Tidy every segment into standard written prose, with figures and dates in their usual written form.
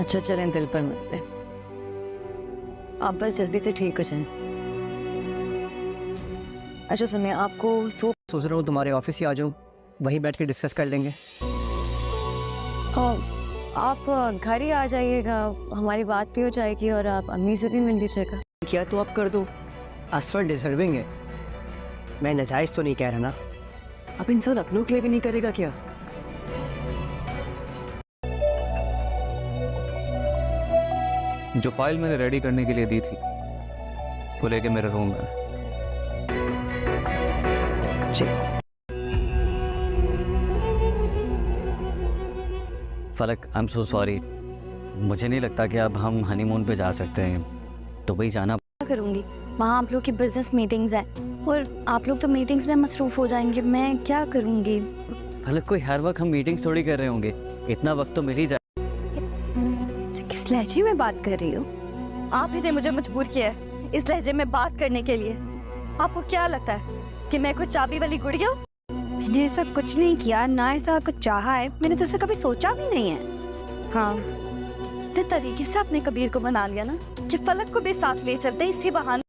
اچھا چلیں دل پر مت لیں، آپ بس جلدی سے ٹھیک ہو جائیں۔ اچھا سنیں، آپ کو سوچ رہا ہوں تمہارے آفس ہی آ جاؤں، وہیں بیٹھ کے ڈسکس کر لیں گے۔ آپ گھر ہی آ جائیے گا، ہماری بات بھی ہو جائے گی اور آپ امی سے بھی مل لیجیے گا۔ کیا تو آپ کر دو، اسفر ڈیزرونگ ہے، میں ناجائز تو نہیں کہہ رہا نا، اب انسان اپنوں کے لیے بھی نہیں کرے گا کیا؟ جو فائل میں نے ریڈی کرنے کے لیے دی تھی وہ لے کے میرے روم میں۔ جی فلک، آئی ایم سو سوری، مجھے نہیں لگتا کہ اب ہم ہنی مون پہ جا سکتے ہیں، دبئی جانا۔ کیا کروں گی؟ وہاں آپ لوگ کی بزنس میٹنگز ہیں اور آپ لوگ تو میٹنگز میں مصروف ہو جائیں گے، میں کیا کروں گی؟ فلک، کوئی ہر وقت ہم میٹنگز تھوڑی کر رہے ہوں گے، اتنا وقت تو مل ہی جائے۔ کس لہجے میں بات کر رہی ہو؟ آپ ہی نے مجھے مجبور کیا ہے اس لہجے میں بات کرنے کے لیے۔ آپ کو کیا لگتا ہے کہ میں کوئی چابی والی گڑیا ہوں؟ میں نے ایسا کچھ نہیں کیا، نہ ایسا کچھ چاہا ہے، میں نے تو ایسا کبھی سوچا بھی نہیں ہے۔ ہاں، اتنے طریقے سے آپ نے کبیر کو بنا لیا نا کہ فلک کو بھی ساتھ لے چلتے ہیں اسی بہانے۔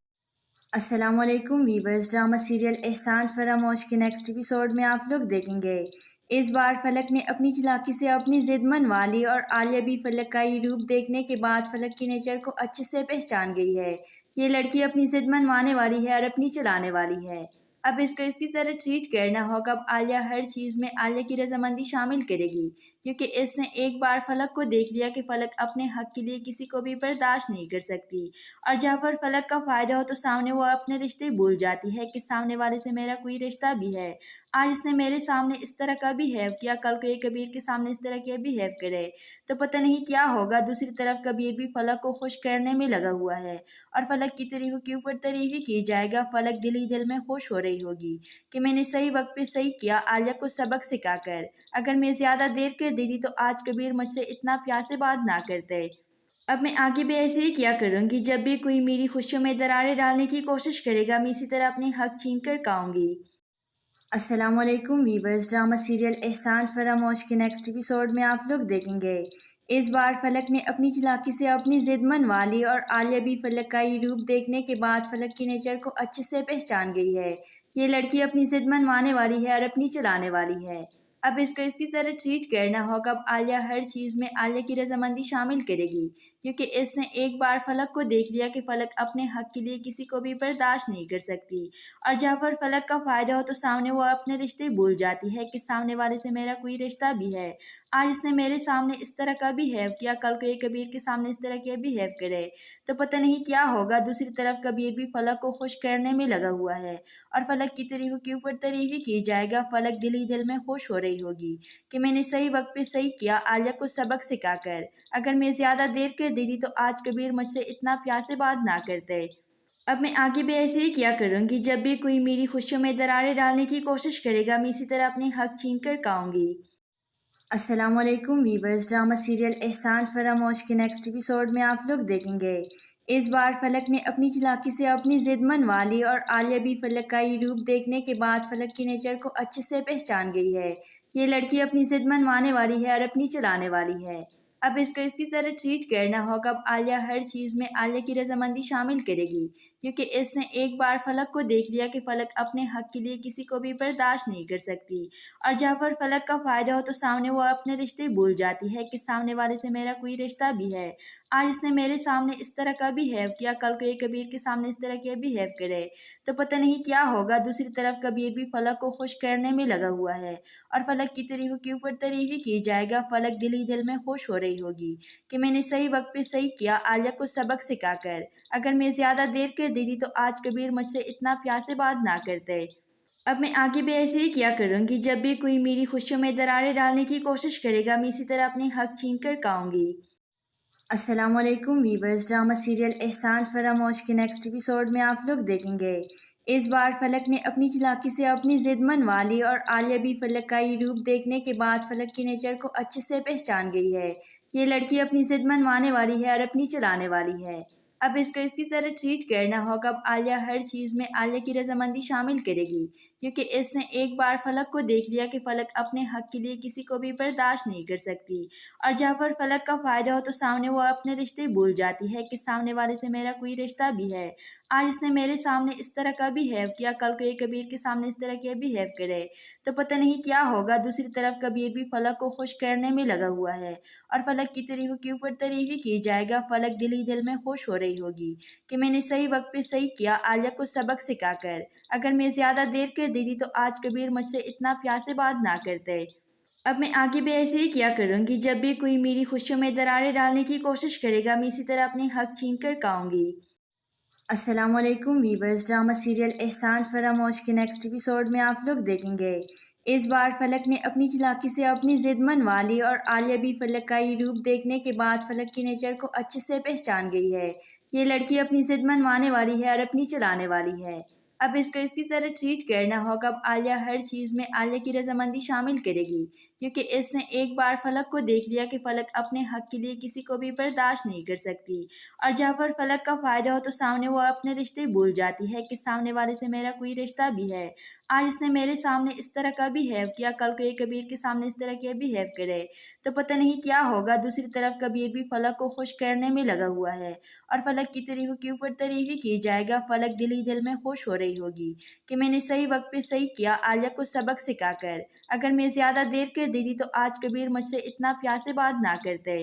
السلام علیکم ویورز، ڈرامہ سیریل احسان فراموش کے نیکسٹ ایپیسوڈ میں آپ لوگ دیکھیں گے۔ اس بار فلک نے اپنی چلاکی سے اپنی ضد منوا لی اور عالیہ بھی فلک کا یہ روپ دیکھنے کے بعد فلک کے نیچر کو اچھے سے پہچان گئی ہے۔ یہ لڑکی اپنی ضد منوانے والی ہے اور اپنی چلانے والی ہے۔ اب اس کو اس کی طرح ٹریٹ کرنا ہوگا۔ اب عالیہ ہر چیز میں عالیہ کی رضامندی شامل کرے گی، کیونکہ اس نے ایک بار فلک کو دیکھ لیا کہ فلک اپنے حق کے لیے کسی کو بھی برداشت نہیں کر سکتی، اور جہاں پر فلک کا فائدہ ہو تو سامنے وہ اپنے رشتے بھول جاتی ہے کہ سامنے والے سے میرا کوئی رشتہ بھی ہے۔ آج اس نے میرے سامنے اس طرح کا بہیو کیا، کل کو یہ کبیر کے سامنے اس طرح کا بہیو کرے تو پتہ نہیں کیا ہوگا۔ دوسری طرف کبیر بھی فلک کو خوش کرنے میں لگا ہوا ہے اور فلک کی تعریف کے اوپر تعریف کی جائے گا۔ فلک دل ہی دل میں خوش ہو رہی ہوگی کہ میں نے صحیح وقت پہ صحیح کیا، عالیہ کو سبق سکھا کر۔ اگر میں زیادہ دیر کر دیتی تو آج کبیر مجھ سے اتنا پیار سے بات نہ کرتے۔ اب میں آگے بھی ایسے ہی کیا کروں گی، جب بھی کوئی میری خوشیوں میں دراریں ڈالنے کی کوشش کرے گا میں اسی طرح اپنے حق چھین کر کھاؤں گی۔ السلام علیکم ویورز، ڈرامہ سیریل احسان فراموش کے نیکسٹ ایپیسوڈ میں آپ لوگ دیکھیں گے۔ اس بار فلک نے اپنی چلاکی سے اپنی ضد منوا لی اور عالیہ بھی فلک کا یہ روپ دیکھنے کے بعد فلک کے نیچر کو اچھے سے پہچان گئی ہے۔ یہ لڑکی اپنی ضد منوانے والی ہے اور اپنی چلانے والی ہے۔ اب اس کو اس کی طرح ٹریٹ کرنا ہوگا۔ اب عالیہ ہر چیز میں عالیہ کی رضامندی شامل کرے گی، کیونکہ اس نے ایک بار فلک کو دیکھ لیا کہ فلک اپنے حق کے لیے کسی کو بھی برداشت نہیں کر سکتی، اور جہاں پر فلک کا فائدہ ہو تو سامنے وہ اپنے رشتے بھول جاتی ہے کہ سامنے والے سے میرا کوئی رشتہ بھی ہے۔ آج اس نے میرے سامنے اس طرح کا بہیو کیا، کل کو یہ کبیر کے سامنے اس طرح کا بہیو کرے تو پتہ نہیں کیا ہوگا۔ دوسری طرف کبیر بھی فلک کو خوش کرنے میں لگا ہوا ہے اور فلک کی تعریف کے اوپر تعریف کی جائے گا۔ فلک دل ہی دل میں خوش ہو رہی ہوگی کہ میں نے صحیح وقت پہ صحیح کیا، عالیہ کو سبق سکھا کر۔ اگر میں زیادہ دیر کر دیتی تو آج کبیر مجھ سے اتنا پیار سے بات نہ کرتے۔ اب میں آگے بھی ایسے ہی کیا کروں گی، جب بھی کوئی میری خوشیوں میں دراریں ڈالنے کی کوشش کرے گا میں اسی طرح اپنے حق چھین کر کھاؤں گی۔ السلام علیکم ویورز، ڈرامہ سیریل احسان فراموش کے نیکسٹ ایپیسوڈ میں آپ لوگ دیکھیں گے۔ اس بار فلک نے اپنی چلاکی سے اپنی ضد منوا لی اور عالیہ بھی فلک کا یہ روپ دیکھنے کے بعد فلک کے نیچر کو اچھے سے پہچان گئی ہے۔ یہ لڑکی اپنی ضد منوانے والی ہے اور اپنی چلانے والی ہے۔ اب اس کو اس کی طرح ٹریٹ کرنا ہوگا۔ اب عالیہ ہر چیز میں عالیہ کی رضامندی شامل کرے گی، کیونکہ اس نے ایک بار فلک کو دیکھ لیا کہ فلک اپنے حق کے لیے کسی کو بھی برداشت نہیں کر سکتی، اور جہاں پر فلک کا فائدہ ہو تو سامنے وہ اپنے رشتے بھول جاتی ہے کہ سامنے والے سے میرا کوئی رشتہ بھی ہے۔ آج اس نے میرے سامنے اس طرح کا بہیو کیا، کل کو یہ کبیر کے سامنے اس طرح کا بہیو کرے تو پتہ نہیں کیا ہوگا۔ دوسری طرف کبیر بھی فلک کو خوش کرنے میں لگا ہوا ہے اور فلک کی تعریف کے اوپر تعریف کی جائے گا۔ فلک دل ہی دل میں خوش ہو رہی ہوگی کہ میں نے صحیح وقت پہ صحیح کیا، عالیہ کو سبق سکھا کر۔ اگر میں زیادہ دیر کر دیتی تو آج کبیر مجھ سے اتنا پیار سے بات نہ کرتے۔ اب میں آگے بھی ایسے ہی کیا کروں گی، جب بھی کوئی میری خوشیوں میں دراریں ڈالنے کی کوشش کرے گا میں اسی طرح اپنے حق چھین کر کھاؤں گی۔ السلام علیکم ویورز، ڈرامہ سیریل احسان فراموش کے نیکسٹ ایپیسوڈ میں آپ لوگ دیکھیں گے۔ اس بار فلک نے اپنی چلاکی سے اپنی ضد منوا لی اور عالیہ بھی فلک کا یہ روپ دیکھنے کے بعد فلک کے نیچر کو اچھے سے پہچان گئی ہے۔ یہ لڑکی اپنی ضد منوانے والی ہے اور اپنی چلانے والی ہے۔ اب اس کو اس کی طرح ٹریٹ کرنا ہوگا۔ اب عالیہ ہر چیز میں عالیہ کی رضامندی شامل کرے گی، क्योंकि इसने एक बार फलक को देख लिया कि फलक अपने हक के लिए किसी को भी बर्दाश्त नहीं कर सकती, और जहाँ पर फलक का फ़ायदा हो तो सामने वो अपने रिश्ते भूल जाती है कि सामने वाले से मेरा कोई रिश्ता भी है। आज इसने मेरे सामने इस तरह का बिहेव किया, कल को ये कबीर के सामने इस तरह का बिहेव करे तो पता नहीं क्या होगा। दूसरी तरफ कबीर भी फलक को खुश करने में लगा हुआ है और फलक की तारीफ के ऊपर तारीफ की जाएगा। फलक दिल ही दिल में खुश हो रही होगी कि मैंने सही वक्त पे सही किया, आलिया को सबक सिखाकर। अगर मैं ज़्यादा देर कर देती तो आज कबीर मुझसे इतना प्यार से बात ना करते। अब मैं आगे भी ऐसे ही किया करूँगी। जब भी कोई मेरी खुशियों में दरारें डालने की कोशिश करेगा, मैं इसी तरह अपने हक छीन कर खाऊंगी। अस्सलाम वालेकुम वीवर्स, ड्रामा सीरियल एहसान फरामोश के नेक्स्ट एपिसोड में आप लोग देखेंगे। इस बार फलक ने अपनी चालाकी से अपनी जिद मनवा ली और आलिया भी फलक का ये रूप देखने के बाद फलक के नेचर को अच्छे से पहचान गई है कि ये लड़की अपनी जिद मनवाने वाली है और अपनी चलाने वाली है। अब इसको इसकी तरह ट्रीट करना होगा। अब आलिया हर चीज़ में आलिया की रजामंदी शामिल करेगी, क्योंकि इसने एक बार फलक को देख लिया कि फलक अपने हक के लिए किसी को भी बर्दाश्त नहीं कर सकती, और जहाँ पर फलक का फ़ायदा हो तो सामने वो अपने रिश्ते भूल जाती है कि सामने वाले से मेरा कोई रिश्ता भी है। आज इसने मेरे सामने इस तरह का बिहेव किया, कल को ये कबीर के सामने इस तरह का बिहेव करे तो पता नहीं क्या होगा। दूसरी तरफ कबीर भी फलक को खुश करने में लगा हुआ है और फलक की तारीफ के ऊपर तारीफ की जाएगा। फलक दिल ही दिल में खुश हो रही होगी कि मैंने सही वक्त पे सही किया, आलिया को सबक सिखाकर। अगर मैं ज़्यादा देर कर देती तो आज कबीर मुझसे इतना प्यार से बात ना करते।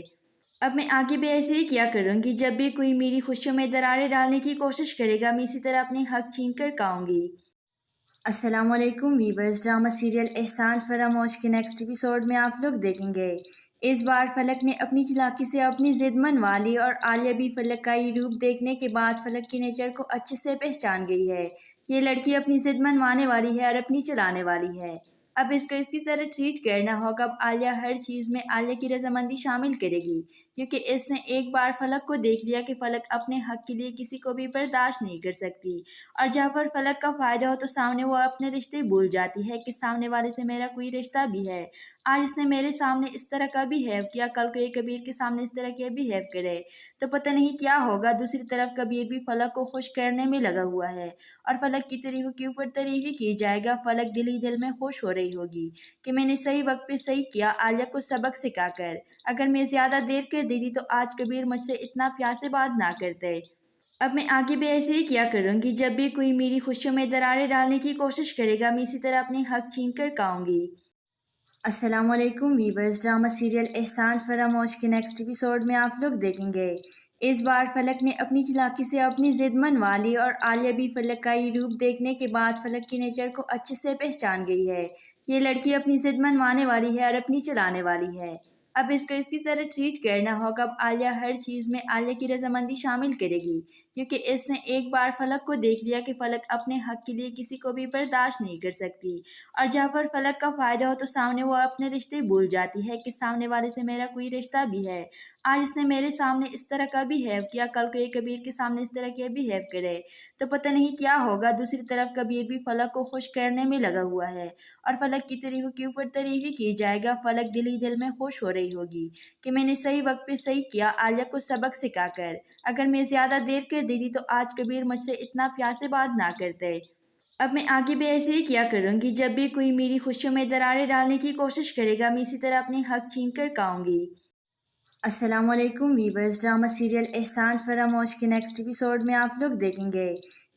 अब मैं आगे भी ऐसे ही किया करूँगी। जब भी कोई मेरी खुशियों में दरारें डालने की कोशिश करेगा, मैं इसी तरह अपने हक छीन कर खाऊंगी। अस्सलाम वालेकुम वीवर्स, ड्रामा सीरियल एहसान फरामोश के नेक्स्ट एपिसोड में आप लोग देखेंगे। इस बार फलक ने अपनी चालाकी से अपनी जिद मनवा ली और आलिया भी फलक का ये रूप देखने के बाद फलक के नेचर को अच्छे से पहचान गई है कि ये लड़की अपनी जिद मनवाने वाली है और अपनी चलाने वाली है। अब इसको इसकी तरह ट्रीट करना होगा। अब आलिया हर चीज़ में आलिया की रजामंदी शामिल करेगी, क्योंकि इसने एक बार फलक को देख लिया कि फलक अपने हक के लिए किसी को भी बर्दाश्त नहीं कर सकती, और जहाँ पर फलक का फ़ायदा हो तो सामने वो अपने रिश्ते भूल जाती है कि सामने वाले से मेरा कोई रिश्ता भी है। आज इसने मेरे सामने इस तरह का बिहेव किया, कल को ये कबीर के सामने इस तरह का बिहेव करे तो पता नहीं क्या होगा। दूसरी तरफ कबीर भी फलक को खुश करने में लगा हुआ है और फलक की तारीफ के ऊपर तारीफ की जाएगा। फलक दिल ही दिल में खुश हो रही होगी कि मैंने सही वक्त पे सही किया, आलिया को सबक सिखाकर। अगर मैं ज़्यादा देर कर देती तो आज कबीर मुझसे इतना प्यार से बात ना करते। अब मैं आगे भी ऐसे ही किया करूँगी। जब भी कोई मेरी खुशियों में दरारें डालने की कोशिश करेगा, मैं इसी तरह अपने हक छीन कर खाऊंगी। अस्सलाम वालेकुम वीवर्स, ड्रामा सीरियल एहसान फरामोश के नेक्स्ट एपिसोड में आप लोग देखेंगे। इस बार फलक ने अपनी चालाकी से अपनी जिद मनवा ली और आलिया भी फलक का ये रूप देखने के बाद फलक के नेचर को अच्छे से पहचान गई है कि ये लड़की अपनी जिद मनवाने वाली है और अपनी चलाने वाली है। अब इसको इसकी तरह ट्रीट करना होगा। अब आलिया हर चीज़ में आलिया की रजामंदी शामिल करेगी, क्योंकि इसने एक बार फलक को देख लिया कि फलक अपने हक के लिए किसी को भी बर्दाश्त नहीं कर सकती, और जहाँ पर फलक का फ़ायदा हो तो सामने वो अपने रिश्ते भूल जाती है कि सामने वाले से मेरा कोई रिश्ता भी है। आज इसने मेरे सामने इस तरह का बिहेव किया, कल को ये कबीर के सामने इस तरह का बिहेव करे तो पता नहीं क्या होगा। दूसरी तरफ कबीर भी फलक को खुश करने में लगा हुआ है और फलक की तारीफ के ऊपर तारीफ की जाएगा। फलक दिल ही दिल में खुश हो रही होगी कि मैंने सही वक्त पे सही किया, आलिया को सबक सिखाकर। अगर मैं ज़्यादा देर कर देती तो आज कबीर मुझसे इतना प्यार से बात ना करते। अब मैं आगे भी ऐसे ही किया करूँगी। जब भी कोई मेरी खुशियों में दरारें डालने की कोशिश करेगा, मैं इसी तरह अपने हक छीन कर खाऊंगी। अस्सलाम वालेकुम वीवर्स, ड्रामा सीरियल एहसान फरामोश के नेक्स्ट एपिसोड में आप लोग देखेंगे।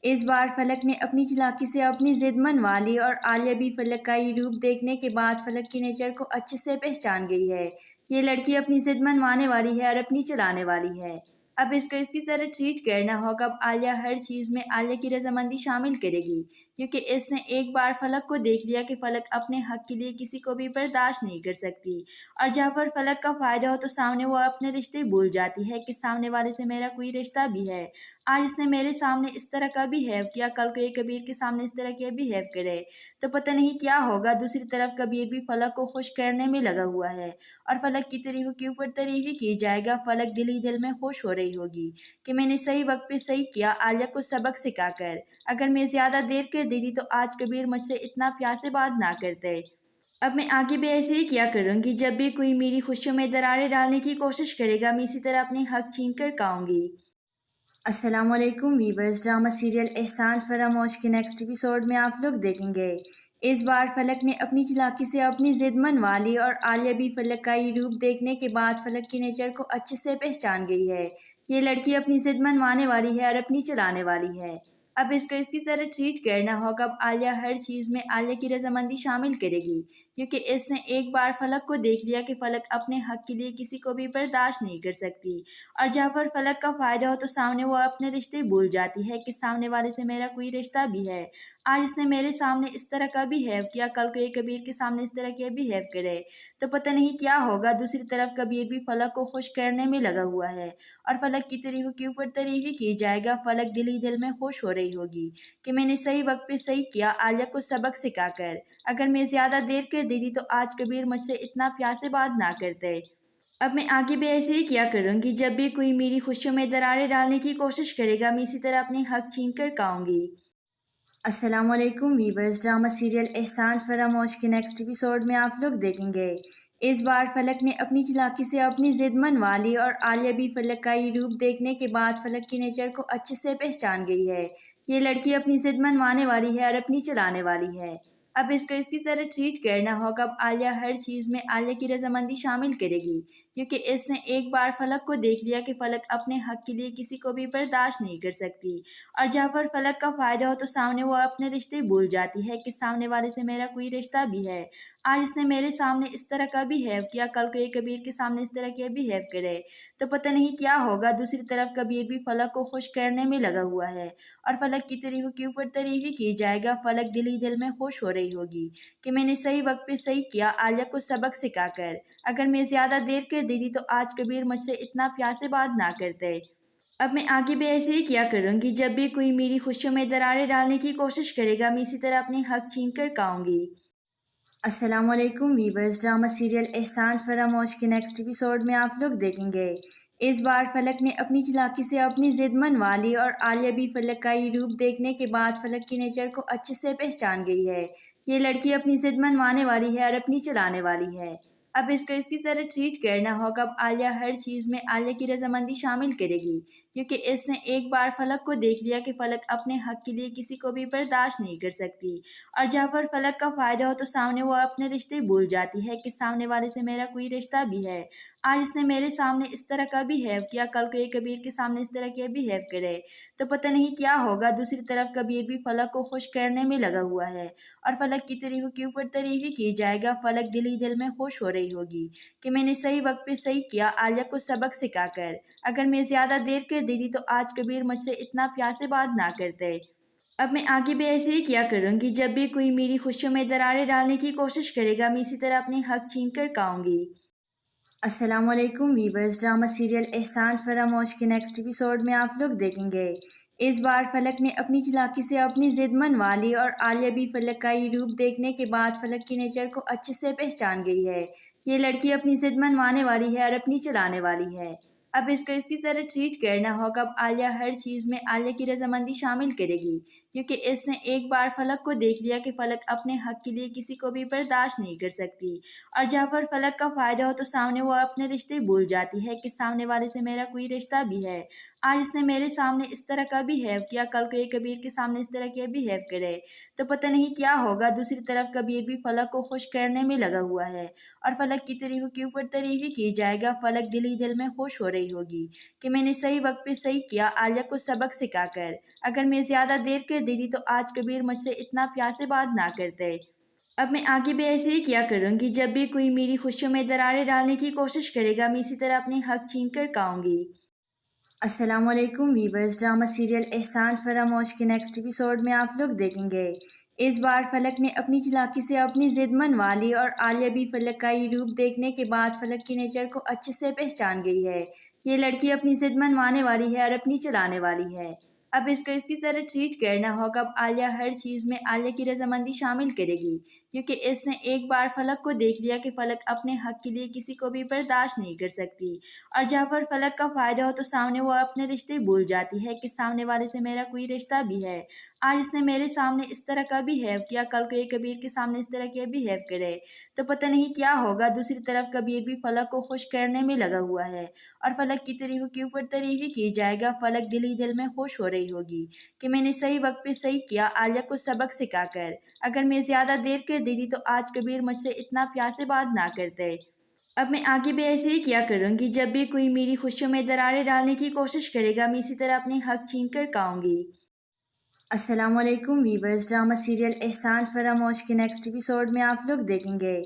इस बार फलक ने अपनी चालाकी से अपनी जिद मनवा ली और आलिया भी फलक का ये रूप देखने के बाद फलक के नेचर को अच्छे से पहचान गई है कि ये लड़की अपनी जिद मनवाने वाली है और अपनी चलाने वाली है। अब इसको इसकी तरह ट्रीट करना होगा। अब आलिया हर चीज़ में आलिया की रजामंदी शामिल करेगी, क्योंकि इसने एक बार फलक को देख लिया कि फलक अपने हक के लिए किसी को भी बर्दाश्त नहीं कर सकती, और जहाँ पर फलक का फ़ायदा हो तो सामने वो अपने रिश्ते भूल जाती है कि सामने वाले से मेरा कोई रिश्ता भी है। आज इसने मेरे सामने इस तरह का बिहेव किया, कल को ये कबीर के सामने इस तरह का बिहेव करे तो पता नहीं क्या होगा। दूसरी तरफ कबीर भी फलक को खुश करने में लगा हुआ है और फलक की तारीफ के ऊपर तारीफ की जाएगा। फलक दिल ही दिल में खुश हो रही होगी कि मैंने सही वक्त पे सही किया, आलिया को सबक सिखाकर। अगर मैं ज़्यादा देर कर देती तो आज कबीर मुझसे इतना प्यार से बात ना करते। अब मैं आगे भी ऐसे ही किया करूँगी। जब भी कोई मेरी खुशियों में दरारें डालने की कोशिश करेगा, मैं इसी तरह अपने हक छीन कर खाऊंगी। अस्सलाम वालेकुम वीवर्स, ड्रामा सीरियल एहसान फरामोश के नेक्स्ट एपिसोड में आप लोग देखेंगे। इस बार फलक ने अपनी चालाकी से अपनी जिद मनवा ली और आलिया भी फलक का ये रूप देखने के बाद फलक के नेचर को अच्छे से पहचान गई है। ये लड़की अपनी जिद मनवाने वाली है और अपनी चलाने वाली है। अब इसको इसकी तरह ट्रीट करना होगा। अब आलिया हर चीज़ में आलिया की रजामंदी शामिल करेगी, क्योंकि इसने एक बार फलक को देख लिया कि फलक अपने हक के लिए किसी को भी बर्दाश्त नहीं कर सकती। और जहाँ पर फलक का फ़ायदा हो तो सामने वो अपने रिश्ते भूल जाती है कि सामने वाले से मेरा कोई रिश्ता भी है। आज इसने मेरे सामने इस तरह का बिहेव किया, कल को ये कबीर के सामने इस तरह के बिहेव करे तो पता नहीं क्या होगा। दूसरी तरफ कबीर भी फलक को खुश करने में लगा हुआ है और फलक की तारीफ के ऊपर तारीफ ही की जाएगा। फलक दिल ही दिल में खुश हो रही होगी कि मैंने सही वक्त पे सही किया, आलिया को सबक सिखाकर। अगर मैं ज़्यादा देर कर देती तो आज कबीर मुझसे इतना प्यार से बात ना करते। अब मैं आगे भी ऐसे ही किया करूँगी। जब भी कोई मेरी खुशियों में दरारें डालने की कोशिश करेगा, मैं इसी तरह अपने हक छीन कर खाऊंगी। अस्सलाम वालेकुम वीवर्स, ड्रामा सीरियल एहसान फरामोश के नेक्स्ट एपिसोड में आप लोग देखेंगे। इस बार फलक ने अपनी चालाकी से अपनी जिद मनवा ली और आलिया भी फलक का ये रूप देखने के बाद फलक के नेचर को अच्छे से पहचान गई है। ये लड़की अपनी जिद मनवाने वाली है और अपनी चलाने वाली है। अब इसको इसकी तरह ट्रीट करना होगा। अब आलिया हर चीज़ में आलिया की रजामंदी शामिल करेगी, क्योंकि इसने एक बार फलक को देख लिया कि फलक अपने हक के लिए किसी को भी बर्दाश्त नहीं कर सकती। और जहाँ पर फलक का फ़ायदा हो तो सामने वो अपने रिश्ते भूल जाती है कि सामने वाले से मेरा कोई रिश्ता भी है। आज इसने मेरे सामने इस तरह का बिहेव किया, कल को ये कबीर के सामने इस तरह के बिहेव करे तो पता नहीं क्या होगा। दूसरी तरफ कबीर भी फलक को खुश करने में लगा हुआ है और फलक की तारीफ के ऊपर तारीफ ही की जाएगा। फलक दिल ही दिल में खुश हो रही होगी कि मैंने सही वक्त पे सही किया, आलिया को सबक सिखाकर। अगर मैं ज़्यादा देर कर देती तो आज कबीर मुझसे इतना प्यार से बात ना करते। अब मैं आगे भी ऐसे ही किया करूँगी। जब भी कोई मेरी खुशियों में दरारें डालने की कोशिश करेगा, मैं इसी तरह अपने हक छीन कर खाऊंगी। अस्सलाम वालेकुम वीवर्स, ड्रामा सीरियल एहसान फरामोश के नेक्स्ट एपिसोड में आप लोग देखेंगे। इस बार फलक ने अपनी चालाकी से अपनी जिद मनवा ली और आलिया भी फलक का ये रूप देखने के बाद फलक के नेचर को अच्छे से पहचान गई है। ये लड़की अपनी जिद मनवाने वाली है और अपनी चलाने वाली है। अब इसको इसकी तरह ट्रीट करना होगा। अब आलिया हर चीज़ में आलिया की रजामंदी शामिल करेगी, क्योंकि इसने एक बार फलक को देख लिया कि फलक अपने हक के लिए किसी को भी बर्दाश्त नहीं कर सकती। और जहाँ पर फलक का फ़ायदा हो तो सामने वो अपने रिश्ते भूल जाती है कि सामने वाले से मेरा कोई रिश्ता भी है। आज इसने मेरे सामने इस तरह का बिहेव किया, कल को ये कबीर के सामने इस तरह के बिहेव करे तो पता नहीं क्या होगा। दूसरी तरफ कबीर भी फलक को खुश करने में लगा हुआ है और फलक की तारीफ के ऊपर तारीफ ही की जाएगा। फलक दिल ही दिल में खुश हो रही होगी कि मैंने सही वक्त पे सही किया, आलिया को सबक सिखाकर। अगर मैं ज़्यादा देर कर देती तो आज कबीर मुझसे इतना प्यार से बात ना करते। अब मैं आगे भी ऐसे ही किया करूँगी। जब भी कोई मेरी खुशियों में दरारें डालने की कोशिश करेगा, मैं इसी तरह अपने हक छीन कर खाऊंगी। अस्सलाम वालेकुम वीवर्स, ड्रामा सीरियल एहसान फरामोश के नेक्स्ट एपिसोड में आप लोग देखेंगे। इस बार फलक ने अपनी चालाकी से अपनी जिद मनवा ली और आलिया भी फलक का ये रूप देखने के बाद फलक के नेचर को अच्छे से पहचान गई है। ये लड़की अपनी जिद मनवाने वाली है और अपनी चलाने वाली है। अब इसको इसकी तरह ट्रीट करना होगा। अब आलिया हर चीज़ में आलिया की रजामंदी शामिल करेगी, क्योंकि इसने एक बार फलक को देख लिया कि फलक अपने हक के लिए किसी को भी बर्दाश्त नहीं कर सकती। और जहाँ पर फलक का फ़ायदा हो तो सामने वो अपने रिश्ते भूल जाती है कि सामने वाले से मेरा कोई रिश्ता भी है। आज इसने मेरे सामने इस तरह का बिहेव किया, कल को ये कबीर के सामने इस तरह के बिहेव करे तो पता नहीं क्या होगा। दूसरी तरफ कबीर भी फलक को खुश करने में लगा हुआ है और फलक की तारीफ के ऊपर तारीफ ही की जाएगा। फलक दिल ही दिल में खुश हो रही होगी कि मैंने सही वक्त पे सही किया, आलिया को सबक सिखाकर। अगर मैं ज़्यादा देर कर देती तो आज कबीर मुझसे इतना प्यार से बात ना करते। अब मैं आगे भी ऐसे ही किया करूँगी। जब भी कोई मेरी खुशियों में दरारें डालने की कोशिश करेगा, मैं इसी तरह अपने हक छीन कर खाऊंगी। अस्सलाम वालेकुम वीवर्स, ड्रामा सीरियल एहसान फरामोश के नेक्स्ट एपिसोड में आप लोग देखेंगे। इस बार फलक ने अपनी चालाकी से अपनी जिद मनवा ली और आलिया भी फलक का ये रूप देखने के बाद फलक के नेचर को अच्छे से पहचान गई है। ये लड़की अपनी जिद मनवाने वाली है और अपनी चलाने वाली है। अब इसको इसकी तरह ट्रीट करना होगा। अब आलिया हर चीज़ में आलिया की रजामंदी शामिल करेगी, क्योंकि इसने एक बार फलक को देख लिया कि फलक अपने हक के लिए किसी को भी बर्दाश्त नहीं कर सकती। और जहाँ पर फलक का फ़ायदा हो तो सामने वो अपने रिश्ते भूल जाती है कि सामने वाले से मेरा कोई रिश्ता भी है। آج اس نے میرے سامنے اس طرح کا بیہیو کیا، کل کو یہ کبیر کے سامنے اس طرح کیا بیہیو کرے تو پتہ نہیں کیا ہوگا۔ دوسری طرف کبیر بھی فلک کو خوش کرنے میں لگا ہوا ہے اور فلک کی تعریفوں کے اوپر تعریفیں کی جائے گا۔ فلک دل ہی دل میں خوش ہو رہی ہوگی کہ میں نے صحیح وقت پہ صحیح کیا، عالیہ کو سبق سکھا کر۔ اگر میں زیادہ دیر کر دیتی تو آج کبیر مجھ سے اتنا پیار سے بات نہ کرتے۔ اب میں آگے بھی ایسے ہی کیا کروں گی، جب بھی کوئی میری خوشیوں میں دراریں ڈالنے کی کوشش کرے گا میں اسی طرح اپنے حق چھین کر کھاؤں گی۔ السلام علیکم ویورز، ڈرامہ سیریل احسان فراموش کے نیکسٹ ایپیسوڈ میں آپ لوگ دیکھیں گے۔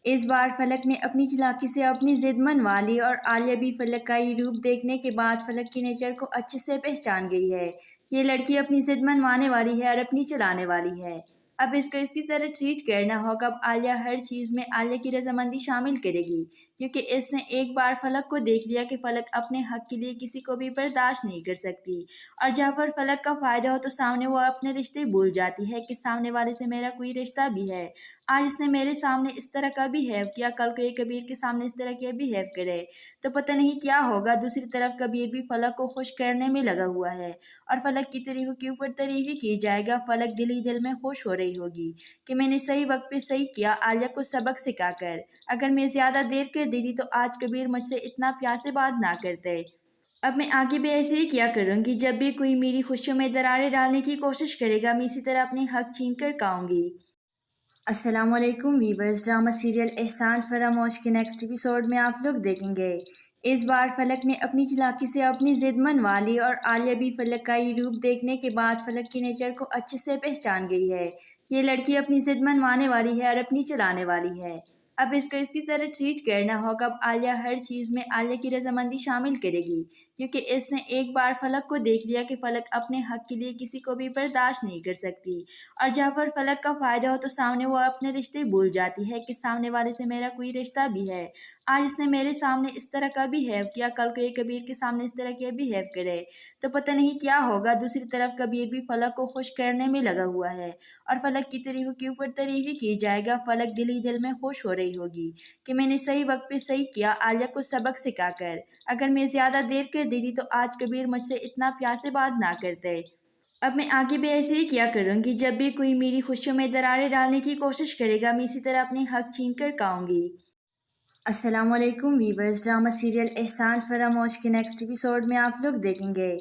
اس بار فلک نے اپنی چلاکی سے اپنی ضد منوا لی اور عالیہ بھی فلک کا یہ روپ دیکھنے کے بعد فلک کے نیچر کو اچھے سے پہچان گئی ہے۔ یہ لڑکی اپنی ضد منوانے والی ہے اور اپنی چلانے والی ہے۔ اب اس کو اس کی طرح ٹریٹ کرنا ہوگا۔ اب عالیہ ہر چیز میں عالیہ کی رضامندی شامل کرے گی، کیونکہ اس نے ایک بار فلک کو دیکھ لیا کہ فلک اپنے حق کے لیے کسی کو بھی برداشت نہیں کر سکتی، اور جہاں پر فلک کا فائدہ ہو تو سامنے وہ اپنے رشتے بھول جاتی ہے کہ سامنے والے سے میرا کوئی رشتہ بھی ہے۔ آج اس نے میرے سامنے اس طرح کا بیہیو کیا، کل کو یہ کبیر کے سامنے اس طرح کیا بیہیو کرے تو پتہ نہیں کیا ہوگا۔ دوسری طرف کبیر بھی فلک کو خوش کرنے میں لگا ہوا ہے اور فلک کی تعریفوں کے اوپر تعریفیں کی جائے گا۔ فلک دل ہی دل میں خوش ہو رہی ہوگی کہ میں نے صحیح وقت پہ صحیح کیا، عالیہ کو سبق سکھا کر۔ اگر میں زیادہ دیر کر دیتی تو آج کبیر مجھ سے اتنا پیار سے بات نہ کرتے۔ اب میں آگے بھی ایسے ہی کیا کروں گی، جب بھی کوئی میری خوشیوں میں دراریں ڈالنے کی کوشش کرے گا میں اسی طرح اپنے حق چھین کر کھاؤں گی۔ السلام علیکم ویورز، ڈرامہ سیریل احسان فراموش کے نیکسٹ ایپیسوڈ میں آپ لوگ دیکھیں گے۔ اس بار فلک نے اپنی چلاکی سے اپنی ضد منوا لی اور عالیہ بھی فلک کا یہ روپ دیکھنے کے بعد فلک کے نیچر کو اچھے سے پہچان گئی ہے۔ یہ لڑکی اپنی ضد منوانے والی ہے اور اپنی چلانے والی ہے۔ اب اس کو اس کی طرح ٹریٹ کرنا ہوگا۔ اب عالیہ ہر چیز میں عالیہ کی رضامندی شامل کرے گی، کیونکہ اس نے ایک بار فلک کو دیکھ لیا کہ فلک اپنے حق کے لیے کسی کو بھی برداشت نہیں کر سکتی، اور جہاں پر فلک کا فائدہ ہو تو سامنے وہ اپنے رشتے بھول جاتی ہے کہ سامنے والے سے میرا کوئی رشتہ بھی ہے۔ آج اس نے میرے سامنے اس طرح کا بیہیو کیا، کل کو یہ کبیر کے سامنے اس طرح کیا بیہیو کرے تو پتہ نہیں کیا ہوگا۔ دوسری طرف کبیر بھی فلک کو خوش کرنے میں لگا ہوا ہے اور فلک کی تعریفوں کے اوپر تعریفیں کی جائے گا۔ فلک دل ہی دل میں خوش ہو رہی ہوگی کہ میں نے صحیح وقت پہ صحیح کیا، عالیہ کو سبق سکھا کر۔ اگر میں زیادہ دیر کر دیتی تو آج کبیر مجھ سے اتنا پیار سے بات نہ کرتے۔ اب میں آگے بھی ایسے ہی کیا کروں گی، جب بھی کوئی میری خوشیوں میں دراریں ڈالنے کی کوشش کرے گا میں اسی طرح اپنے حق چھین کر کھاؤں گی۔ السلام علیکم ویورز، ڈرامہ سیریل احسان فراموش کے نیکسٹ ایپیسوڈ میں آپ لوگ دیکھیں گے۔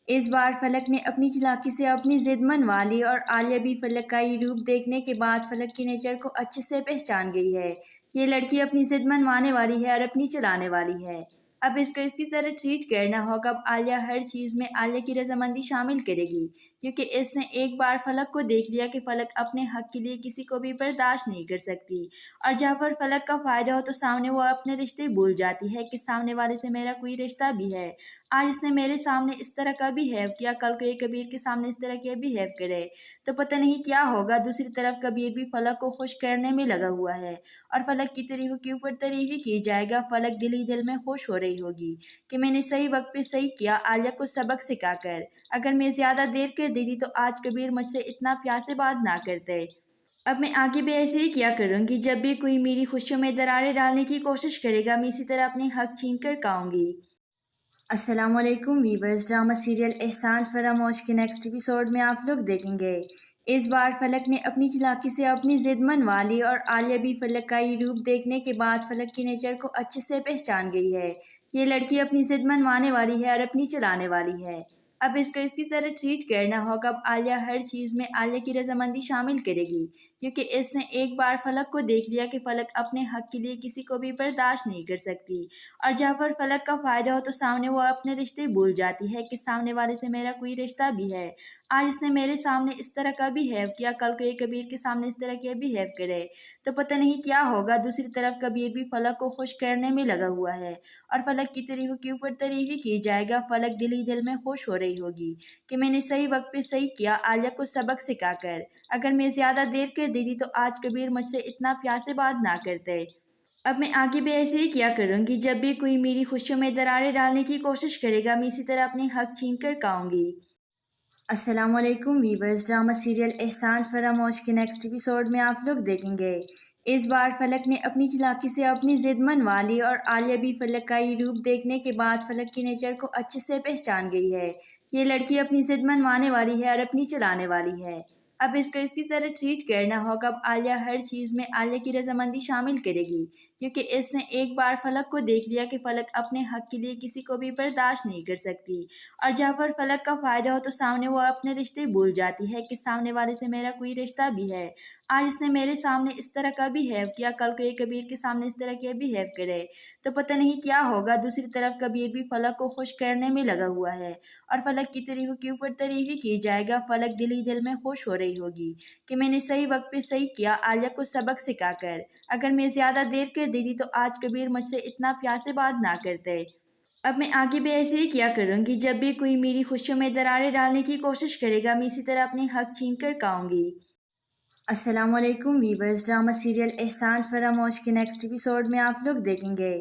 اس بار فلک نے اپنی چلاکی سے اپنی ضد منوا لی اور عالیہ بھی فلک کا یہ روپ دیکھنے کے بعد فلک کے نیچر کو اچھے سے پہچان گئی ہے۔ یہ لڑکی اپنی ضد منوانے والی ہے اور اپنی چلانے والی ہے۔ اب اس کو اس کی طرح ٹریٹ کرنا ہوگا۔ اب عالیہ ہر چیز میں عالیہ کی رضامندی شامل کرے گی، کیونکہ اس نے ایک بار فلک کو دیکھ لیا کہ فلک اپنے حق کے لیے کسی کو بھی برداشت نہیں کر سکتی، اور جہاں پر فلک کا فائدہ ہو تو سامنے وہ اپنے رشتے بھول جاتی ہے کہ سامنے والے سے میرا کوئی رشتہ بھی ہے۔ آج اس نے میرے سامنے اس طرح کا بیہیو کیا، کل کو یہ کبیر کے سامنے اس طرح کیا بیہیو کرے تو پتہ نہیں کیا ہوگا۔ دوسری طرف کبیر بھی فلک کو خوش کرنے میں لگا ہوا ہے اور فلک کی تعریفوں کے اوپر تعریفیں کی جائے گا۔ فلک دل ہی دل میں خوش ہو رہی ہوگی کہ میں نے صحیح وقت پہ صحیح کیا، عالیہ کو سبق سکھا کر۔ اگر میں زیادہ دیر کر دیتی تو آج کبیر مجھ سے اتنا پیار سے بات نہ کرتے۔ اب میں آگے بھی ایسے ہی کیا کروں گی، جب بھی کوئی میری خوشیوں میں دراریں ڈالنے کی کوشش کرے گا میں اسی طرح اپنے حق چھین کر کھاؤں گی۔ السلام علیکم ویورز، ڈرامہ سیریل احسان فراموش کے نیکسٹ ایپیسوڈ میں آپ لوگ دیکھیں گے۔ اس بار فلک نے اپنی چلاکی سے اپنی ضد منوا لی اور عالیہ بھی فلک کا یہ روپ دیکھنے کے بعد فلک کے نیچر کو اچھے سے پہچان گئی ہے۔ یہ لڑکی اپنی ضد منوانے والی ہے اور اپنی چلانے والی ہے۔ اب اس کو اس کی طرح ٹریٹ کرنا ہوگا۔ اب عالیہ ہر چیز میں عالیہ کی رضامندی شامل کرے گی، کیونکہ اس نے ایک بار فلک کو دیکھ لیا کہ فلک اپنے حق کے لیے کسی کو بھی برداشت نہیں کر سکتی، اور جہاں پر فلک کا فائدہ ہو تو سامنے وہ اپنے رشتے بھول جاتی ہے کہ سامنے والے سے میرا کوئی رشتہ بھی ہے۔ آج اس نے میرے سامنے اس طرح کا بیہیو کیا، کل کو یہ کبیر کے سامنے اس طرح کیا بیہیو کرے تو پتہ نہیں کیا ہوگا۔ دوسری طرف کبیر بھی فلک کو خوش کرنے میں لگا ہوا ہے اور فلک کی تعریفوں کے اوپر تعریفیں کی جائے گا۔ فلک دل ہی دل میں خوش ہو رہی ہوگی کہ میں نے صحیح وقت پہ صحیح کیا، عالیہ کو سبق سکھا کر۔ اگر میں زیادہ دیر کر دیتی تو آج کبیر مجھ سے اتنا پیار سے بات نہ کرتے۔ اب میں آگے بھی ایسے ہی کیا کروں گی، جب بھی کوئی میری خوشیوں میں دراریں ڈالنے کی کوشش کرے گا میں اسی طرح اپنے حق چھین کر کھاؤں گی۔ السلام علیکم ویورز، ڈرامہ سیریل احسان فراموش کے نیکسٹ ایپیسوڈ میں آپ لوگ دیکھیں گے۔ اس بار فلک نے اپنی چلاکی سے اپنی ضد منوا لی اور عالیہ بھی فلک کا یہ روپ دیکھنے کے بعد فلک کے نیچر کو اچھے سے پہچان گئی ہے۔ ये लड़की अपनी जिद मनवाने वाली है और अपनी चलाने वाली है। अब इसको इसकी तरह ट्रीट करना होगा। अब आलिया हर चीज़ में आलिया की रजामंदी शामिल करेगी, क्योंकि इसने एक बार फलक को देख लिया कि फलक अपने हक के लिए किसी को भी बर्दाश्त नहीं कर सकती, और जहाँ पर फलक का फ़ायदा हो तो सामने वो अपने रिश्ते भूल जाती है कि सामने वाले से मेरा कोई रिश्ता भी है। आज इसने मेरे सामने इस तरह का बिहेव किया, कल को ये कबीर के सामने इस तरह के बिहेव करे तो पता नहीं क्या होगा। दूसरी तरफ कबीर भी फलक को खुश करने में लगा हुआ है और फलक की तारीफों के ऊपर तारीफ ही की जाएगा। फलक दिल ही दिल में खुश हो रही होगी कि मैंने सही वक्त पे सही किया, आलिया को सबक सिखाकर। अगर मैं ज़्यादा देर कर देती तो आज कबीर मुझसे इतना प्यार से बात ना करते। अब मैं आगे भी ऐसे ही किया करूँगी। जब भी कोई मेरी खुशियों में दरारें डालने की कोशिश करेगा, मैं इसी तरह अपने हक छीन कर खाऊंगी। अस्सलाम वालेकुम वीवर्स, ड्रामा सीरियल एहसान फरामोश के नेक्स्ट एपिसोड में आप लोग देखेंगे।